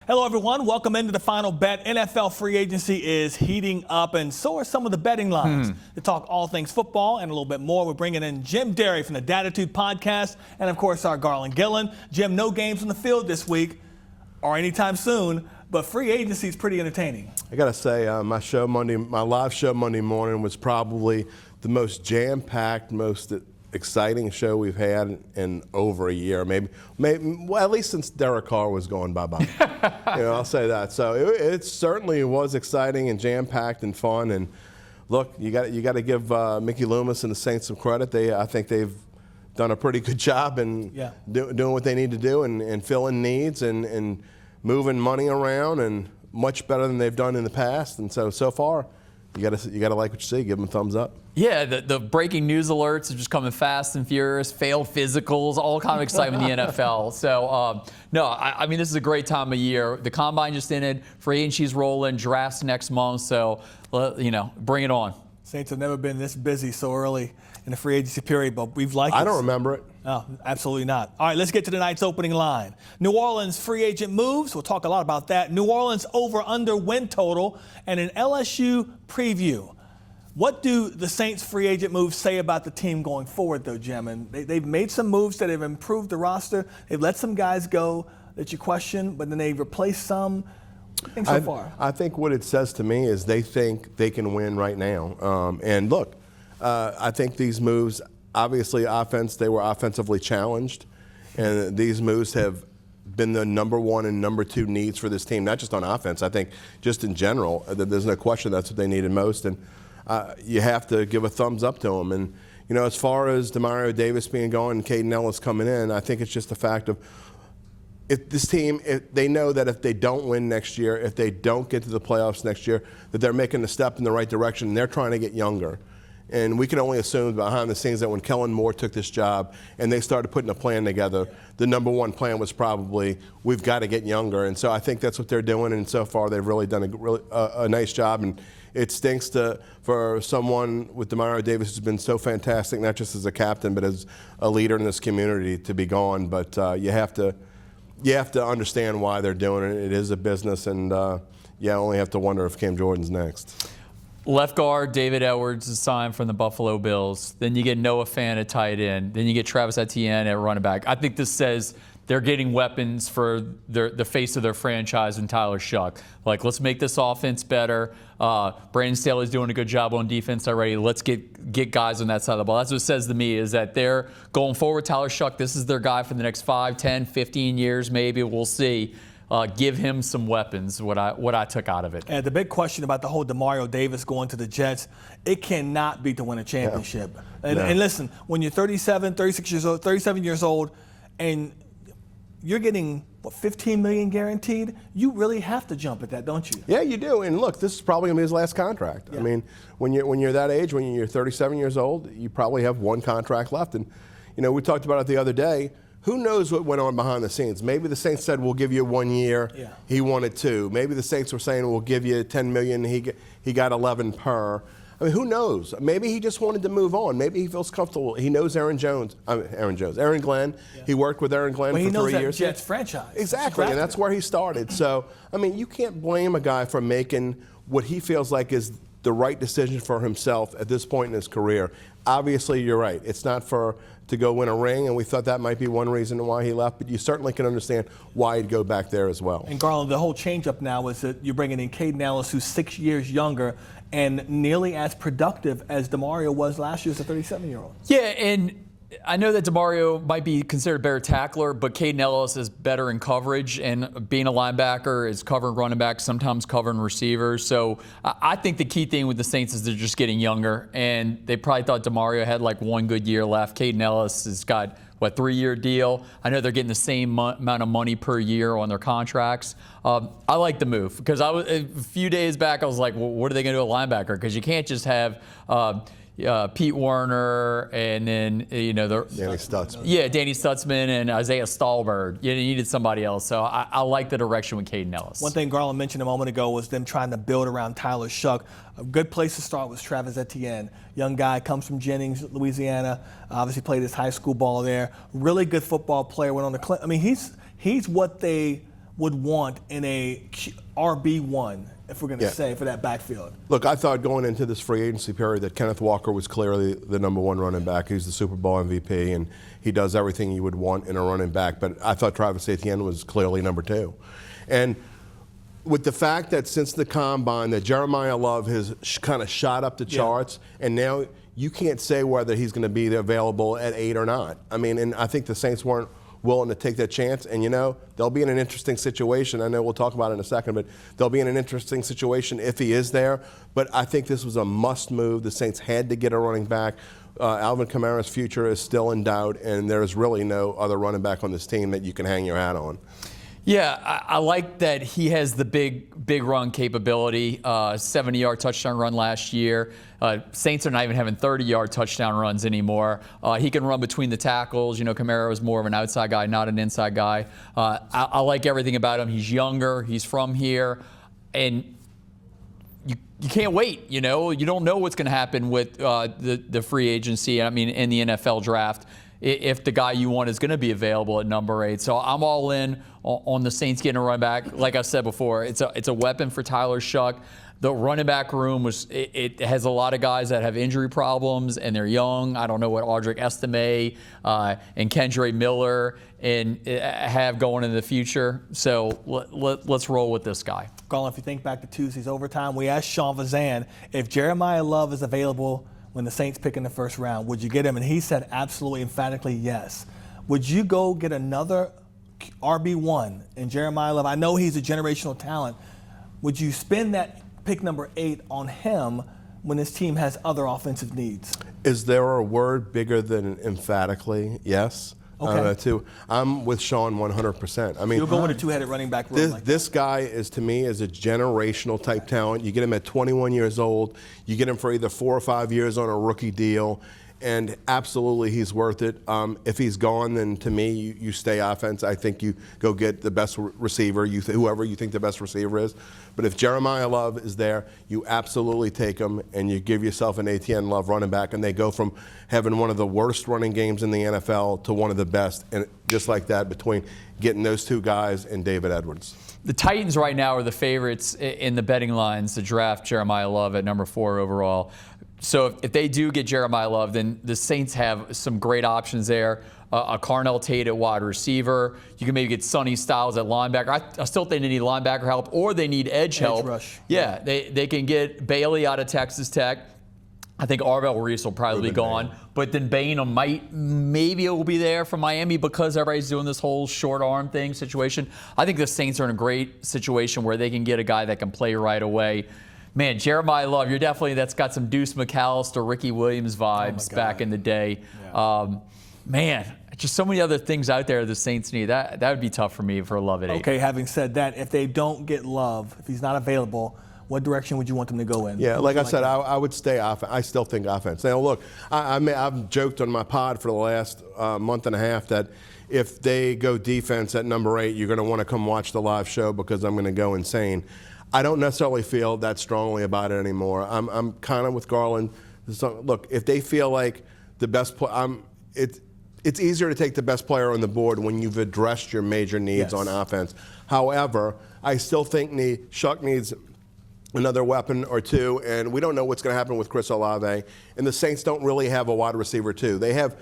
Hello, everyone. Welcome into the Final Bet. NFL free agency is heating up, and so are some of the betting lines. To talk all things football and a little bit more, we're bringing in Jim Derry from the Datitude podcast and, of course, our Garland Gillen. Jim, no games on the field this week or anytime soon, but free agency is pretty entertaining. I got to say, my live show Monday morning was probably the most jam-packed, most exciting show we've had in over a year, maybe well, at least since Derek Carr was going bye-bye. I'll say that. So it certainly was exciting and jam-packed and fun. And look, you got to give Mickey Loomis and the Saints some credit. I think they've done a pretty good job in doing what they need to do and filling needs and moving money around, and much better than they've done in the past. And so far, you got to like what you see. Give them a thumbs up. Yeah, the breaking news alerts are just coming fast and furious, failed physicals, all kind of excitement in the NFL. So, no, I mean, this is a great time of year. The Combine just ended, free agency's rolling, drafts next month, so, bring it on. Saints have never been this busy so early in the free agency period, but we've liked it. I don't remember it. No, absolutely not. All right, let's get to tonight's opening line. New Orleans free agent moves. We'll talk a lot about that. New Orleans over-under win total and an LSU preview. What do the Saints free agent moves say about the team going forward, though, Jim? And they've made some moves that have improved the roster. They've let some guys go that you question, but then they've replaced some. So far? I think what it says to me is they think they can win right now. And look, I think these moves, obviously offense, they were offensively challenged. And these moves have been the number one and number two needs for this team, not just on offense. I think just in general, there's no question that's what they needed most. And you have to give a thumbs up to them. And, as far as Demario Davis being gone and Kaden Ellis coming in, I think it's just a fact of if this team, if they know that if they don't win next year, if they don't get to the playoffs next year, that they're making a step in the right direction and they're trying to get younger. And we can only assume behind the scenes that when Kellen Moore took this job and they started putting a plan together, the number one plan was probably, we've got to get younger. And so I think that's what they're doing. And so far, they've really done a nice job. And it stinks for someone with Demario Davis who's been so fantastic, not just as a captain, but as a leader in this community, to be gone. But you have to understand why they're doing it. It is a business, and you only have to wonder if Cam Jordan's next. Left guard David Edwards is signed from the Buffalo Bills. Then you get Noah Fant at tight end. Then you get Travis Etienne at running back. I think this says they're getting weapons for the face of their franchise in Tyler Shuck. Like, let's make this offense better. Brandon Staley's doing a good job on defense already. Let's get guys on that side of the ball. That's what it says to me, is that they're going forward. Tyler Shuck, this is their guy for the next 5, 10, 15 years maybe. We'll see. Give him some weapons, what I took out of it. And the big question about the whole Demario Davis going to the Jets, it cannot be to win a championship. No. And listen, when you're 37 years old, and you're getting, $15 million guaranteed, you really have to jump at that, don't you? Yeah, you do. And look, this is probably going to be his last contract. Yeah. I mean, when you're that age, when you're 37 years old, you probably have one contract left. And, we talked about it the other day. Who knows what went on behind the scenes? Maybe the Saints said, we'll give you 1 year. Yeah. He wanted 2. Maybe the Saints were saying, we'll give you $10 million. He got 11 per. I mean, who knows? Maybe he just wanted to move on. Maybe he feels comfortable. He knows Aaron Glenn. Yeah. He worked with Aaron Glenn for 3 years. He knows that Jets franchise. Exactly, and that's where he started. So, I mean, you can't blame a guy for making what he feels like is the right decision for himself at this point in his career. Obviously, you're right. It's not to go win a ring, and we thought that might be one reason why he left, but you certainly can understand why he'd go back there as well. And Garland, the whole change-up now is that you're bringing in Kaden Ellis, who's 6 years younger and nearly as productive as Demario was last year as a 37-year-old. Yeah, and I know that Demario might be considered a better tackler, but Kaden Ellis is better in coverage, and being a linebacker is covering running backs, sometimes covering receivers. So I think the key thing with the Saints is they're just getting younger, and they probably thought Demario had like one good year left. Kaden Ellis has got, 3-year deal. I know they're getting the same amount of money per year on their contracts. I like the move because a few days back I was like, well, what are they going to do at linebacker? Because you can't just have Pete Werner and then Danny Stutzman. Yeah, Danny Stutzman and Isaiah Stallbird. You needed somebody else. So I like the direction with Kaden Ellis. One thing Garland mentioned a moment ago was them trying to build around Tyler Shuck. A good place to start was Travis Etienne. Young guy, comes from Jennings, Louisiana. Obviously played his high school ball there. Really good football player. Went on the. I mean, he's what they would want in a RB1, if we're going to say, for that backfield? Look, I thought going into this free agency period that Kenneth Walker was clearly the number one running back. He's the Super Bowl MVP, and he does everything you would want in a running back. But I thought Travis Etienne was clearly number two. And with the fact that since the combine that Jeremiah Love has kind of shot up the charts, and now you can't say whether he's going to be available at 8 or not. I mean, and I think the Saints weren't willing to take that chance. And, you know, they'll be in an interesting situation. I know we'll talk about it in a second, but they'll be in an interesting situation if he is there. But I think this was a must move. The Saints had to get a running back. Alvin Kamara's future is still in doubt, and there's really no other running back on this team that you can hang your hat on. Yeah, I like that he has the big run capability. 70-yard touchdown run last year. Saints are not even having 30-yard touchdown runs anymore. He can run between the tackles. You know, Kamara is more of an outside guy, not an inside guy. I like everything about him. He's younger. He's from here, and you can't wait. You know, you don't know what's going to happen with the free agency. I mean, in the NFL draft, if the guy you want is going to be available at number 8. So I'm all in on the Saints getting a running back. Like I said before, it's a weapon for Tyler Shuck. The running back room it has a lot of guys that have injury problems and they're young. I don't know what Audric Estime and Kendre Miller have going in the future. So let's roll with this guy. Colin, if you think back to Tuesday's overtime, we asked Sean Vazan if Jeremiah Love is available when the Saints pick in the first round, would you get him? And he said absolutely, emphatically yes. Would you go get another RB1 in Jeremiah Love? I know he's a generational talent. Would you spend that pick number 8 on him when his team has other offensive needs? Is there a word bigger than emphatically? Yes. Okay. I'm with Sean 100%. I mean, you'll go with a two-headed running back room like this guy is, to me, is a generational type talent. You get him at 21 years old. You get him for either 4 or 5 years on a rookie deal, and absolutely he's worth it. If he's gone, then to me, you stay offense. I think you go get the best receiver, whoever you think the best receiver is. But if Jeremiah Love is there, you absolutely take him, and you give yourself an Etienne Love running back, and they go from having one of the worst running games in the NFL to one of the best, and just like that between getting those two guys and David Edwards. The Titans right now are the favorites in the betting lines to draft Jeremiah Love at number 4 overall. So if they do get Jeremiah Love, then the Saints have some great options there. A Carnell Tate at wide receiver. You can maybe get Sonny Styles at linebacker. I still think they need linebacker help, or they need edge help. Rush. Yeah, they can get Bailey out of Texas Tech. I think Arvell Reese will probably be gone. But then Bain maybe it will be there from Miami because everybody's doing this whole short arm thing situation. I think the Saints are in a great situation where they can get a guy that can play right away. Man, Jeremiah Love, that's got some Deuce McAllister, Ricky Williams vibes back in the day. Yeah. Man, just so many other things out there the Saints need. That would be tough for me for Love at 8. Okay, having said that, if they don't get Love, if he's not available, what direction would you want them to go in? Yeah, like I said, I would stay offense. I still think offense. Now, look, I've joked on my pod for the last month and a half that if they go defense at number 8, you're going to want to come watch the live show because I'm going to go insane. I don't necessarily feel that strongly about it anymore. I'm kind of with Garland. So, look, if they feel like the best it's easier to take the best player on the board when you've addressed your major needs on offense. However, I still think Shuck needs another weapon or two, and we don't know what's going to happen with Chris Olave. And the Saints don't really have a wide receiver two. They have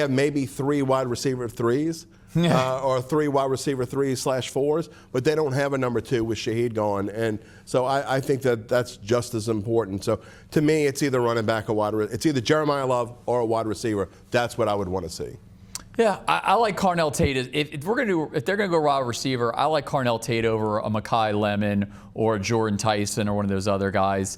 maybe 3 wide receiver 3s. Or 3 wide receiver 3s/4s, but they don't have a number 2 with Shaheed gone. And so I think that's just as important. So to me, it's either running back or it's either Jeremiah Love or a wide receiver. That's what I would want to see. Yeah, I like Carnell Tate. If they're gonna go wide receiver, I like Carnell Tate over a Mekhi Lemon or Jordan Tyson or one of those other guys.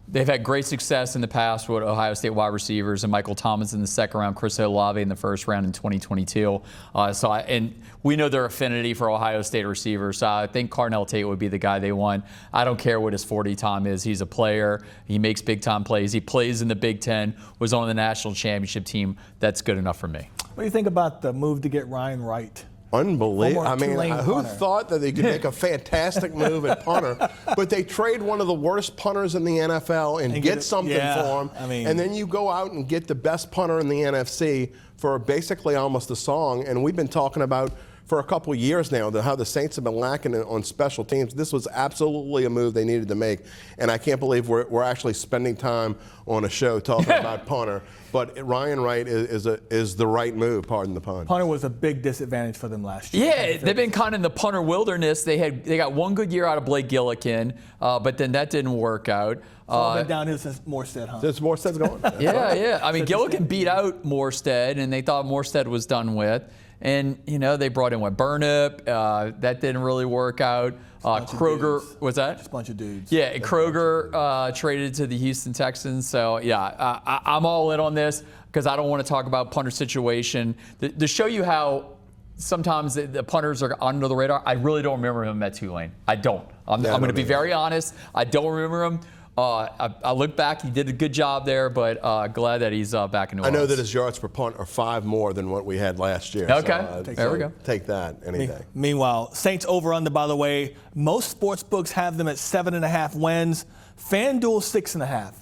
They've had great success in the past with Ohio State wide receivers and Michael Thomas in the second round, Chris Olave in the first round in 2022. And we know their affinity for Ohio State receivers. So I think Carnell Tate would be the guy they want. I don't care what his 40 time is. He's a player. He makes big time plays. He plays in the Big Ten. Was on the national championship team. That's good enough for me. What do you think about the move to get Ryan Wright? Unbelievable. I mean, who thought that they could make a fantastic move at punter, but they trade one of the worst punters in the NFL and get something for him, and then you go out and get the best punter in the NFC for basically almost a song, and we've been talking about for a couple of years now, how the Saints have been lacking on special teams. This was absolutely a move they needed to make, and I can't believe we're actually spending time on a show talking about punter. But Ryan Wright is the right move, pardon the pun. Punter was a big disadvantage for them last year. Yeah, they've been kind of in the punter wilderness. They got one good year out of Blake Gillikin, but then that didn't work out. All been downhill since Morstead, huh? Since Morstead's gone. Yeah. I mean, Gillikin beat out Morstead, and they thought Morstead was done with. And, they brought in Burnip. That didn't really work out. Kroger, was that? Just a bunch of dudes. Yeah, and Kroger traded to the Houston Texans. So, yeah, I'm all in on this because I don't want to talk about punter situation. To show you how sometimes the punters are under the radar, I really don't remember him at Tulane. I don't. I'm going to be very honest. I don't remember him. I look back, he did a good job there, but glad that he's back in New Orleans. I know that his yards per punt are 5 more than what we had last year. Okay, there we go. Take that any day. Meanwhile, Saints over/under, by the way, most sports books have them at 7.5 wins. FanDuel 6.5.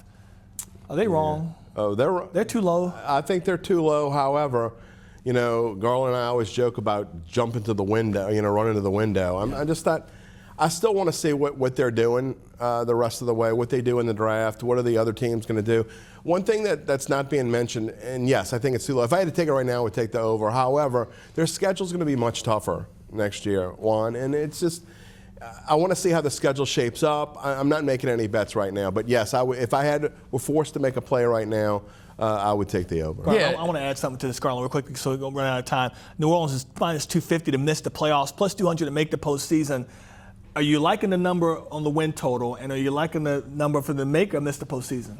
Are they wrong? Oh, they're too low. I think they're too low. However, Garland and I always joke about jumping to the window, running to the window. I just thought. I still want to see what they're doing the rest of the way, what they do in the draft, what are the other teams going to do. One thing that's not being mentioned, and yes, I think it's too low. If I had to take it right now, I would take the over. However, their schedule's going to be much tougher next year, Juan, and it's just I want to see how the schedule shapes up. I'm not making any bets right now, but yes, if I were forced to make a play right now, I would take the over. I want to add something to this, Garland, real quick, so we don't run out of time. New Orleans is minus 250 to miss the playoffs, plus 200 to make the postseason. Are you liking the number on the win total, and are you liking the number for the make or miss the postseason?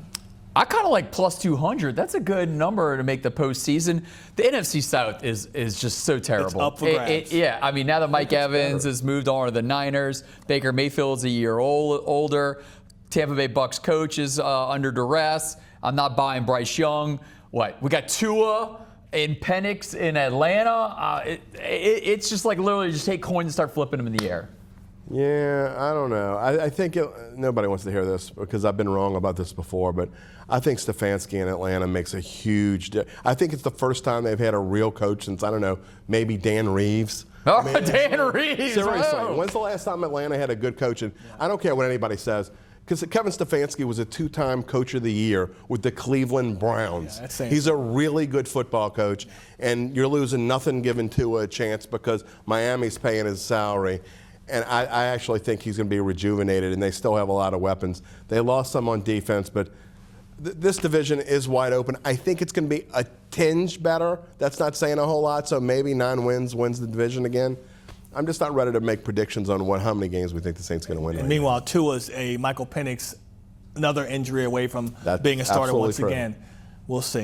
I kind of like plus 200. That's a good number to make the postseason. The NFC South is just so terrible. It's up for grabs. I mean, now that Mike Evans has moved on to the Niners, Baker Mayfield's a year older, Tampa Bay Bucs coach is under duress. I'm not buying Bryce Young. We got Tua and Penix in Atlanta. It's just like literally just take coins and start flipping them in the air. Yeah, I don't know. I think nobody wants to hear this because I've been wrong about this before, but I think Stefanski in Atlanta makes a huge difference. I think it's the first time they've had a real coach since, I don't know, maybe Dan Reeves. Oh, Dan Reeves. Seriously, Wow. when's the last time Atlanta had a good coach? And I don't care what anybody says, because Kevin Stefanski was a 2-time Coach of the Year with the Cleveland Browns. Yeah, he's a really good football coach, and you're losing nothing given to a chance because Miami's paying his salary. And I actually think he's going to be rejuvenated, and they still have a lot of weapons. They lost some on defense, but this division is wide open. I think it's going to be a tinge better. That's not saying a whole lot, so maybe 9 wins the division again. I'm just not ready to make predictions on how many games we think the Saints are going to win. And meanwhile, Tua's a Michael Penix, another injury away from being a starter once again. We'll see.